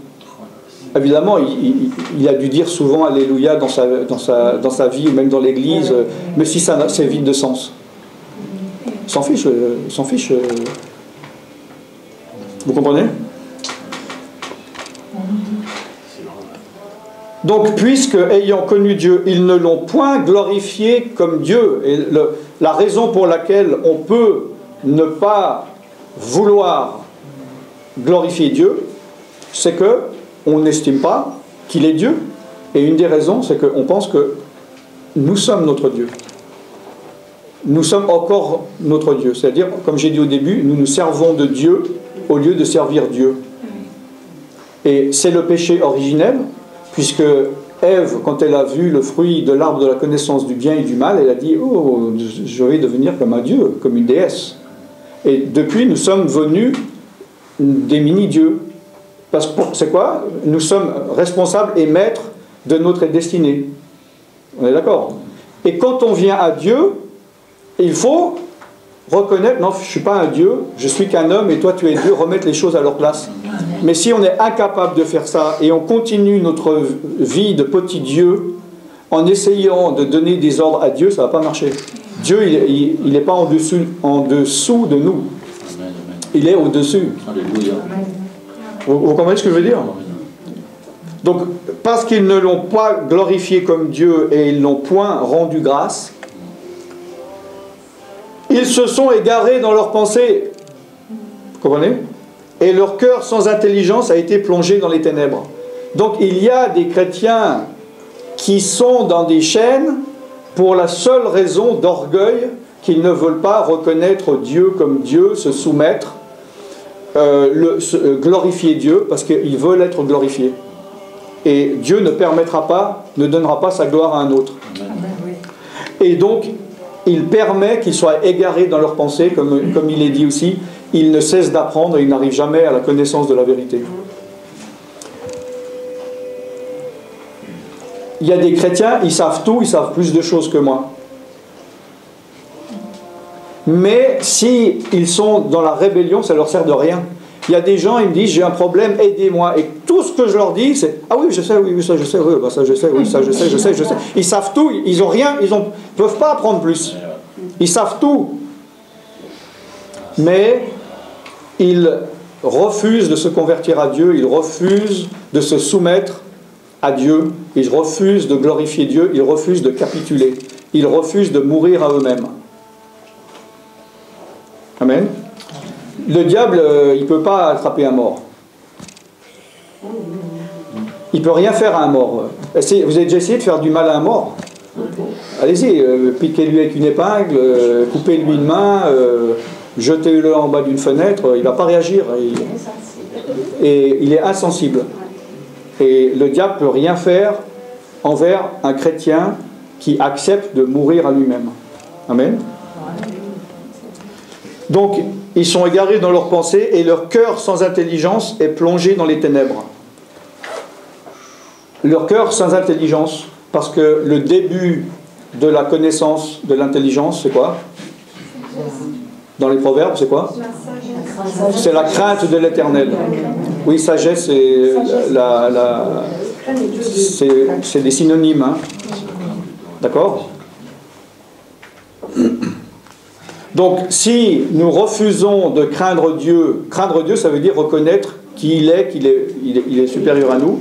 Évidemment, il a dû dire souvent Alléluia dans sa vie, ou même dans l'église, mais si ça, c'est vide de sens. S'en fiche. Vous comprenez? Donc, puisque, ayant connu Dieu, ils ne l'ont point glorifié comme Dieu, et la raison pour laquelle on peut ne pas vouloir glorifier Dieu, c'est que on n'estime pas qu'il est Dieu. Et une des raisons, c'est qu'on pense que nous sommes notre Dieu. Nous sommes encore notre Dieu. C'est-à-dire, comme j'ai dit au début, nous nous servons de Dieu au lieu de servir Dieu. Et c'est le péché originel, puisque Ève, quand elle a vu le fruit de l'arbre de la connaissance du bien et du mal, elle a dit « Oh, je vais devenir comme un Dieu, comme une déesse. » Et depuis, nous sommes venus des mini-dieux. Parce que c'est quoi? Nous sommes responsables et maîtres de notre destinée. On est d'accord? Et quand on vient à Dieu, il faut reconnaître, non, je ne suis pas un Dieu, je suis qu'un homme et toi tu es Dieu, remettre les choses à leur place. Mais si on est incapable de faire ça et on continue notre vie de petit Dieu en essayant de donner des ordres à Dieu, ça ne va pas marcher. Dieu, il n'est pas en dessous de nous. Il est au-dessus. Vous comprenez ce que je veux dire? Donc, parce qu'ils ne l'ont pas glorifié comme Dieu et ils n'ont point rendu grâce, ils se sont égarés dans leurs pensées. Vous comprenez? Et leur cœur sans intelligence a été plongé dans les ténèbres. Donc il y a des chrétiens qui sont dans des chaînes pour la seule raison d'orgueil qu'ils ne veulent pas reconnaître Dieu comme Dieu, se soumettre, glorifier Dieu parce qu'ils veulent être glorifiés. Et Dieu ne permettra pas, ne donnera pas sa gloire à un autre. Et donc, il permet qu'ils soient égarés dans leurs pensées, comme il est dit aussi, ils ne cessent d'apprendre et ils n'arrivent jamais à la connaissance de la vérité. Il y a des chrétiens, ils savent tout, ils savent plus de choses que moi. Mais si ils sont dans la rébellion, ça ne leur sert de rien. Il y a des gens, ils me disent, j'ai un problème, aidez-moi. Et tout ce que je leur dis, c'est, ah oui, je sais, oui, ça je sais, oui, bah, ça je sais, oui, ça je sais, je sais, je sais. Ils savent tout, ils n'ont rien, ils ne peuvent pas apprendre plus. Ils savent tout. Mais ils refusent de se convertir à Dieu, ils refusent de se soumettre à Dieu, ils refusent de glorifier Dieu, ils refusent de capituler, ils refusent de mourir à eux-mêmes. Amen. Le diable, il ne peut pas attraper un mort. Il ne peut rien faire à un mort. Vous avez déjà essayé de faire du mal à un mort? Allez-y, piquez-lui avec une épingle, coupez-lui une main, jetez-le en bas d'une fenêtre, il ne va pas réagir. Et il est insensible. Et le diable ne peut rien faire envers un chrétien qui accepte de mourir à lui-même. Amen. Donc, ils sont égarés dans leurs pensées et leur cœur sans intelligence est plongé dans les ténèbres. Leur cœur sans intelligence, parce que le début de la connaissance de l'intelligence, c'est quoi? Dans les proverbes, c'est quoi? C'est la crainte de l'Éternel. Oui, sagesse, c'est des synonymes. Hein. D'accord? Donc, si nous refusons de craindre Dieu, ça veut dire reconnaître qui il est supérieur à nous.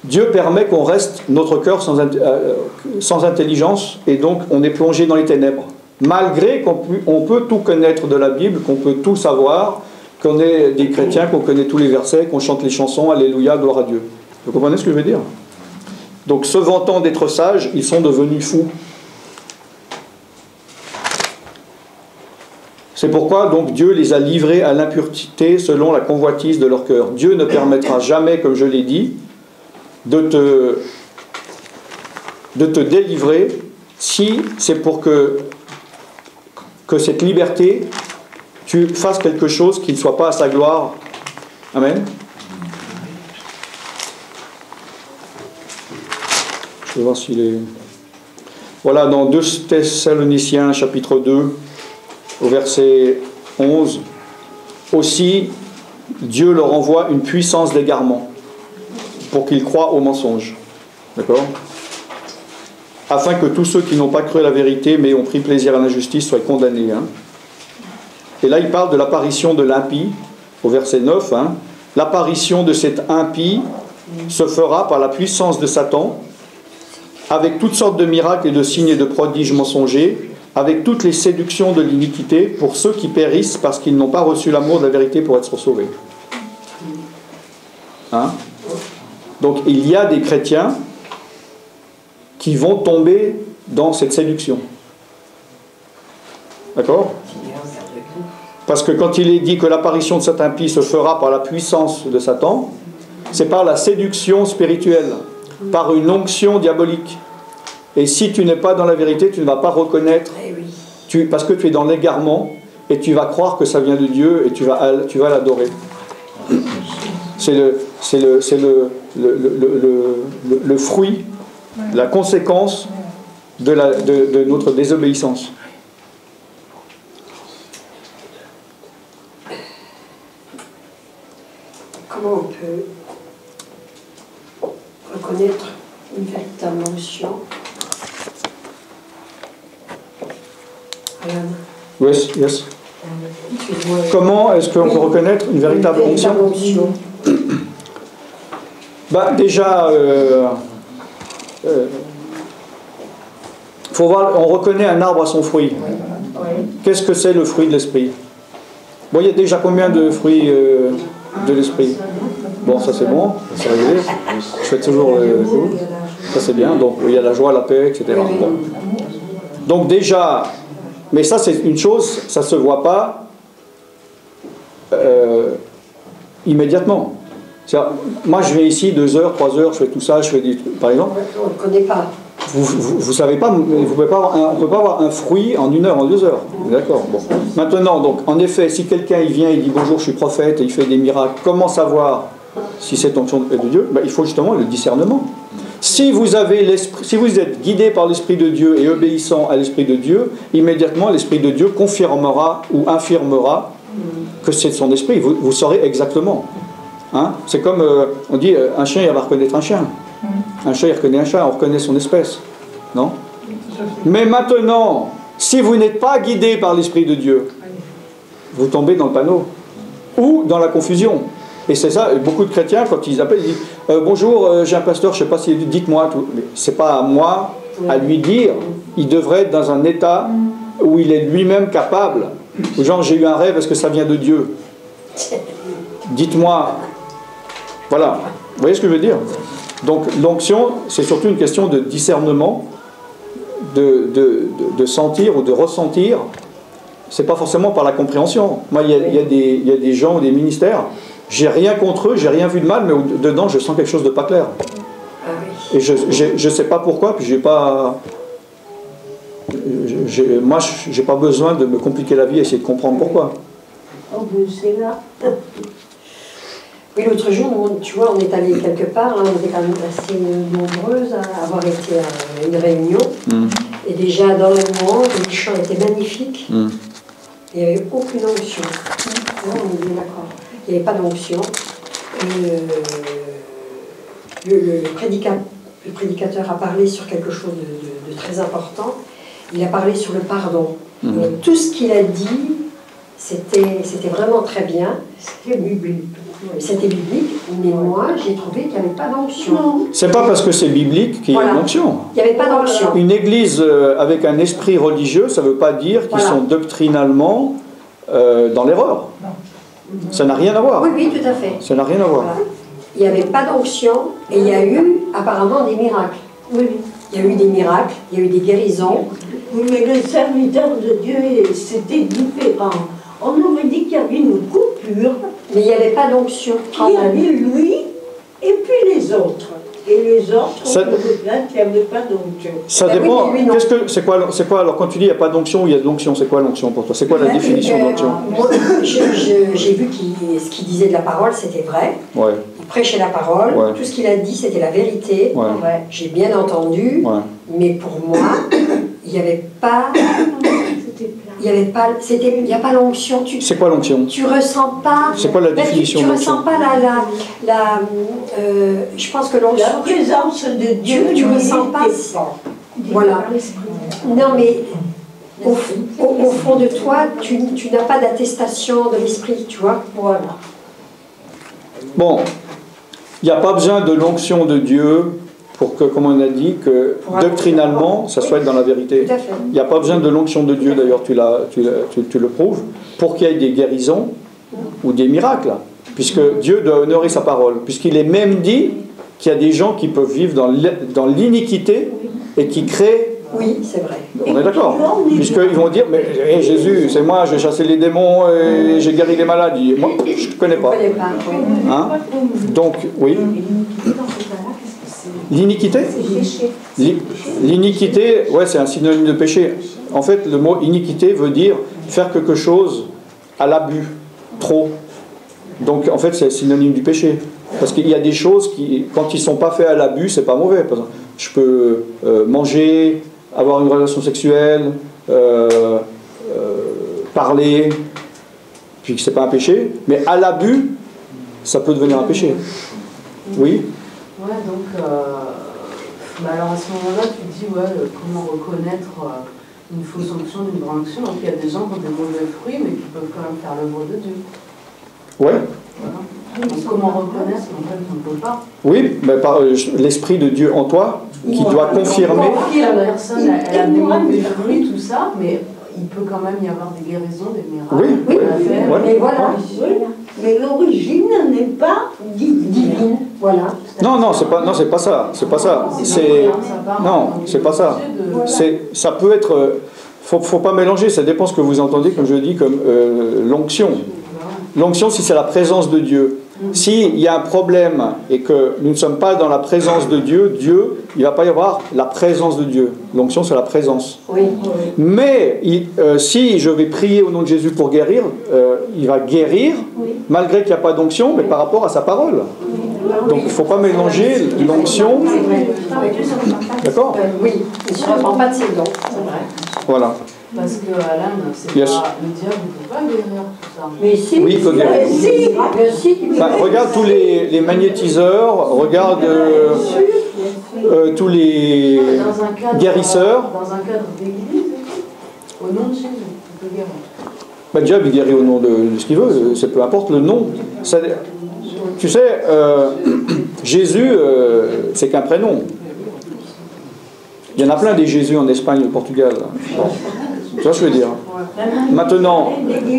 Dieu permet qu'on reste notre cœur sans intelligence et donc on est plongé dans les ténèbres. Malgré qu'on peut tout connaître de la Bible, qu'on peut tout savoir, qu'on est des chrétiens, qu'on connaît tous les versets, qu'on chante les chansons, Alléluia, gloire à Dieu. Vous comprenez ce que je veux dire? Donc, se vantant d'être sages, ils sont devenus fous. C'est pourquoi donc Dieu les a livrés à l'impureté selon la convoitise de leur cœur. Dieu ne permettra jamais, comme je l'ai dit, de te délivrer si c'est pour que cette liberté, tu fasses quelque chose qui ne soit pas à sa gloire. Amen. Je vais voir s'il est... Voilà, dans 2 Thessaloniciens, chapitre 2, au verset 11, aussi, Dieu leur envoie une puissance d'égarement pour qu'ils croient au mensonge. D'accord? Afin que tous ceux qui n'ont pas cru à la vérité mais ont pris plaisir à l'injustice soient condamnés. Hein. Et là, il parle de l'apparition de l'impie, au verset 9. Hein. L'apparition de cet impie se fera par la puissance de Satan, avec toutes sortes de miracles et de signes et de prodiges mensongers, avec toutes les séductions de l'iniquité pour ceux qui périssent parce qu'ils n'ont pas reçu l'amour de la vérité pour être sauvés. Hein? Donc il y a des chrétiens qui vont tomber dans cette séduction. D'accord? Parce que quand il est dit que l'apparition de cet impie se fera par la puissance de Satan, c'est par la séduction spirituelle, par une onction diabolique. Et si tu n'es pas dans la vérité, tu ne vas pas reconnaître, parce que tu es dans l'égarement, et tu vas croire que ça vient de Dieu, et tu vas l'adorer. C'est le fruit, la conséquence de notre désobéissance. Comment on peut reconnaître une véritable onction? Yes, yes. Comment est-ce qu'on peut reconnaître une véritable onction? Bah, déjà, faut voir, on reconnaît un arbre à son fruit. Qu'est-ce que c'est le fruit de l'esprit? Bon, il y a déjà combien de fruits de l'esprit? Bon, ça c'est bon, c'est réglé. Je fais toujours le coup. Ça c'est bien. Donc il y a la joie, la paix, etc. Bon. Donc déjà, mais ça c'est une chose, ça ne se voit pas immédiatement. Moi je viens ici 2 heures, 3 heures, je fais tout ça, je fais des trucs, par exemple. On ne connaît pas. Vous savez pas, on ne peut pas avoir un fruit en 1 heure, en 2 heures. D'accord. Bon. Maintenant, donc, en effet, si quelqu'un il vient et dit bonjour, je suis prophète, et il fait des miracles, comment savoir si cette onction est de Dieu? Ben, il faut justement le discernement. Si vous avez l'esprit, si vous êtes guidé par l'Esprit de Dieu et obéissant à l'Esprit de Dieu, immédiatement l'Esprit de Dieu confirmera ou infirmera que c'est son esprit. Vous saurez exactement. Hein? C'est comme on dit un chien il va reconnaître un chien. Un chat il reconnaît un chat, on reconnaît son espèce. Non? Mais maintenant, si vous n'êtes pas guidé par l'Esprit de Dieu, vous tombez dans le panneau ou dans la confusion. Et c'est ça, beaucoup de chrétiens, quand ils appellent, ils disent bonjour, j'ai un pasteur, je ne sais pas si dites-moi tout. Mais ce n'est pas à moi à lui dire. Il devrait être dans un état où il est lui-même capable. Genre, j'ai eu un rêve, est-ce que ça vient de Dieu? Dites-moi. Voilà. Vous voyez ce que je veux dire? Donc l'onction, c'est surtout une question de discernement, de sentir ou de ressentir. C'est pas forcément par la compréhension. Moi, il y a des gens ou des ministères, j'ai rien contre eux, j'ai rien vu de mal, mais dedans, je sens quelque chose de pas clair. Et je sais pas pourquoi, puis j'ai pas... moi, j'ai pas besoin de me compliquer la vie et essayer de comprendre pourquoi. Oh, c'est là. Oui, l'autre jour, tu vois, on est allé quelque part, hein, on était quand même assez nombreuses à avoir été à une réunion. Et déjà, dans le moment, les chants étaient magnifiques. Il n'y avait aucune onction. On est bien d'accord. Il n'y avait pas d'onction. Le prédicateur a parlé sur quelque chose de très important. Il a parlé sur le pardon. Tout ce qu'il a dit, c'était vraiment très bien. C'était biblique. C'était biblique, mais moi, j'ai trouvé qu'il n'y avait pas d'onction. C'est pas parce que c'est biblique qu'il y a une onction. Il n'y avait pas d'onction. Une église avec un esprit religieux, ça ne veut pas dire qu'ils sont doctrinalement dans l'erreur. Ça n'a rien à voir. Oui, oui, tout à fait. Ça n'a rien à voir. Voilà. Il n'y avait pas d'onction et il y a eu apparemment des miracles. Oui. Il y a eu des miracles, il y a eu des guérisons. Oui, mais le serviteur de Dieu, c'était différent. On aurait dit qu'il y avait une coupure. Mais il n'y avait pas d'onction. Il y avait lui et puis les autres. Et les autres, on avait plein qu'il n'y avait pas d'onction. Ça dépend. C'est quoi alors quand tu dis il n'y a pas d'onction ou il y a de l'onction, c'est quoi l'onction pour toi? C'est quoi la définition d'onction? Moi, j'ai vu ce qu'il disait de la parole, c'était vrai. Ouais. Il prêchait la parole. Ouais. Tout ce qu'il a dit, c'était la vérité. Ouais. Ouais. J'ai bien entendu. Ouais. Mais pour moi, il n'y avait pas... Il n'y a pas l'onction. C'est quoi l'onction? Tu ressens pas. C'est quoi la définition de l'onction? Tu ressens pas je pense que l'onction. La présence de Dieu. Tu ressens pas. Voilà. Non, mais au fond de toi, tu n'as pas d'attestation de l'esprit, tu vois. Voilà. Bon, Il n'y a pas besoin de l'onction de Dieu pour que, comme on a dit, que doctrinalement, ça soit dans la vérité. Tout à fait. Il n'y a pas besoin de l'onction de Dieu, d'ailleurs, tu le prouves, pour qu'il y ait des guérisons ou des miracles, puisque Dieu doit honorer sa parole, puisqu'il est même dit qu'il y a des gens qui peuvent vivre dans l'iniquité et qui créent. Oui, c'est vrai. On est d'accord, puisqu'ils vont dire, mais hey, Jésus, c'est moi, j'ai chassé les démons et j'ai guéri les maladies. Moi, je ne connais pas. Je ne connais pas, oui. Hein? Donc, oui. L'iniquité? L'iniquité, ouais, c'est un synonyme de péché. En fait, le mot iniquité veut dire faire quelque chose à l'abus, trop. Donc, en fait, c'est synonyme du péché. Parce qu'il y a des choses qui, quand ils ne sont pas faits à l'abus, c'est pas mauvais. Par exemple, je peux manger, avoir une relation sexuelle, parler, puis que c'est pas un péché. Mais à l'abus, ça peut devenir un péché. Oui? Ouais, donc, alors à ce moment-là, tu te dis, comment reconnaître une fausse onction d'une vraie onction. Donc il y a des gens qui ont des mauvais fruits, mais qui peuvent quand même faire l'œuvre de Dieu. Ouais. Voilà. Donc comment reconnaître qu'en fait on ne peut pas? Oui, mais par l'Esprit de Dieu en toi, qui doit confirmer. La personne, elle a des mauvais fruits, tout ça, mais il peut quand même y avoir des guérisons, des miracles. Oui, mais voilà. Mais l'origine n'est pas divine. Voilà. Non, c'est pas ça. C'est pas ça. Non, c'est pas ça. Ça peut être. Faut pas mélanger. Ça dépend ce que vous entendez, comme je dis, comme l'onction. L'onction, si c'est la présence de Dieu. S'il y a un problème et que nous ne sommes pas dans la présence de Dieu, il ne va pas y avoir la présence de Dieu. L'onction, c'est la présence. Oui. Mais si je vais prier au nom de Jésus pour guérir, il va guérir, malgré qu'il n'y a pas d'onction, mais par rapport à sa parole. Donc il ne faut pas mélanger l'onction. D'accord? Oui, il ne se reprend pas de ses dons, c'est vrai. Voilà. Parce que Alan, c'est pas le diable ne peut pas guérir tout ça. Mais si, oui, il peut guérir. Regarde tous les magnétiseurs, regarde tous les guérisseurs. Dans un cadre d'église, au nom de Jésus, il peut guérir. Le diable il guérit au nom de ce qu'il veut, c'est peu importe le nom. Ça, tu sais, Jésus, c'est qu'un prénom. Il y en a plein des Jésus en Espagne, au Portugal. Bon. Tu vois ce que je veux dire? Maintenant,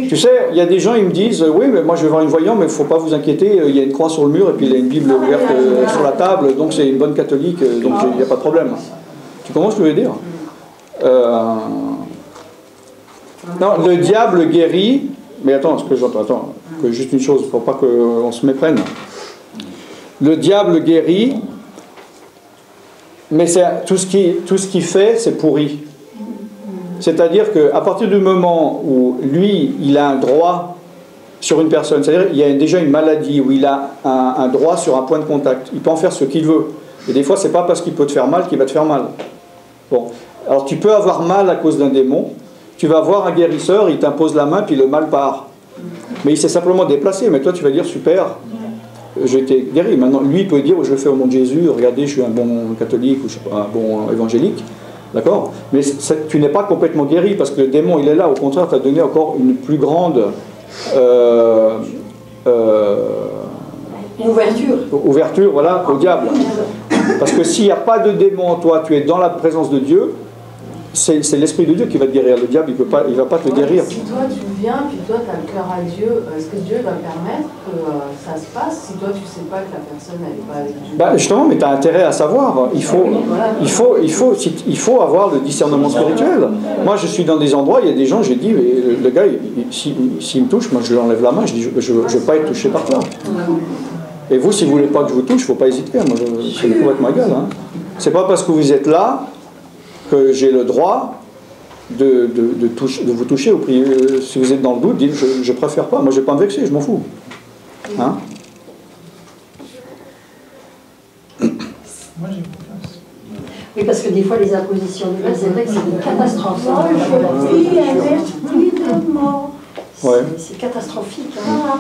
tu sais, il y a des gens, ils me disent, oui, mais moi je vais voir une voyante, mais il ne faut pas vous inquiéter, il y a une croix sur le mur, et puis il y a une Bible ouverte sur la table, donc c'est une bonne catholique, donc il n'y a pas de problème. Tu comprends ce que je veux dire? Non, le diable guérit, mais attends, que juste une chose, pour pas qu'on se méprenne. Le diable guérit, mais tout ce qu'il fait, c'est pourri. C'est-à-dire qu'à partir du moment où lui, il a un droit sur une personne, c'est-à-dire il y a déjà une maladie où il a un droit sur un point de contact, il peut en faire ce qu'il veut. Et des fois, c'est pas parce qu'il peut te faire mal qu'il va te faire mal. Bon, alors tu peux avoir mal à cause d'un démon, tu vas voir un guérisseur, il t'impose la main, puis le mal part. Mais il s'est simplement déplacé, mais toi tu vas dire super, j'ai été guéri. Maintenant, lui il peut dire je le fais au nom de Jésus, regardez, je suis un bon catholique ou je sais pas, un bon évangélique. D'accord? Mais tu n'es pas complètement guéri parce que le démon il est là, au contraire, tu as donné encore une plus grande ouverture voilà, au diable. Parce que s'il n'y a pas de démon en toi, tu es dans la présence de Dieu, c'est l'Esprit de Dieu qui va te guérir. Le diable, il ne va pas te guérir. Si toi tu viens, puis toi tu as le cœur à Dieu, est-ce que Dieu va permettre que ça se passe si toi tu ne sais pas que la personne n'est pas avec Dieu? Justement, mais tu as intérêt à savoir. Il faut avoir le discernement spirituel. Moi, je suis dans des endroits, il y a des gens, j'ai dit, mais le gars, s'il me touche, moi je lui enlève la main, je dis, je ne veux pas être touché par toi. Et vous, si vous ne voulez pas que je vous touche, il ne faut pas hésiter. Moi, c'est complètement égal. Hein. C'est pas parce que vous êtes là que j'ai le droit de vous toucher ou prier. Si vous êtes dans le doute, dites je préfère pas. Moi, je ne vais pas me vexer, je m'en fous. Hein? Moi, j'ai confiance. Oui, parce que des fois, les impositions de main, c'est vrai que c'est une catastrophe. Je vis un esprit de mort. C'est catastrophique. Hein.